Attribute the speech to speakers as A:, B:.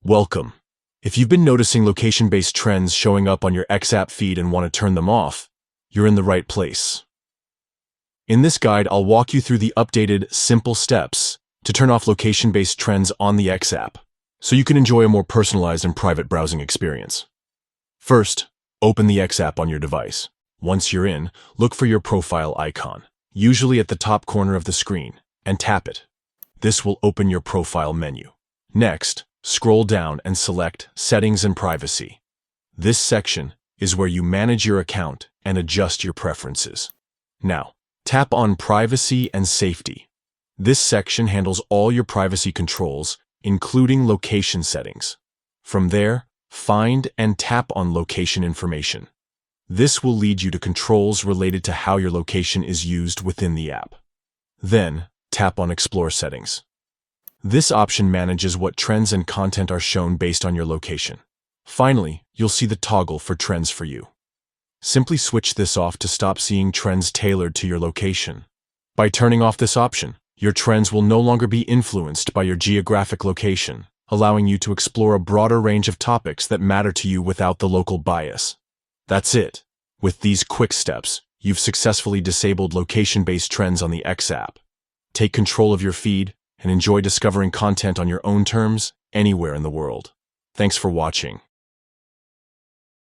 A: Welcome. If you've been noticing location-based trends showing up on your X app feed and want to turn them off, you're in the right place. In this guide, I'll walk you through the updated, simple steps to turn off location-based trends on the X app, so you can enjoy a more personalized and private browsing experience. First, open the X app on your device. Once you're in, look for your profile icon, usually at the top corner of the screen, and tap it. This will open your profile menu. Next, scroll down and select Settings and Privacy. This section is where you manage your account and adjust your preferences. Now, tap on Privacy and Safety. This section handles all your privacy controls, including location settings. From there, find and tap on Location Information. This will lead you to controls related to how your location is used within the app. Then, tap on Explore Settings. This option manages what trends and content are shown based on your location. Finally, you'll see the toggle for trends for you. Simply switch this off to stop seeing trends tailored to your location. By turning off this option, your trends will no longer be influenced by your geographic location, allowing you to explore a broader range of topics that matter to you without the local bias. That's it. With these quick steps, you've successfully disabled location-based trends on the X app. Take control of your feed and enjoy discovering content on your own terms anywhere in the world. Thanks for watching.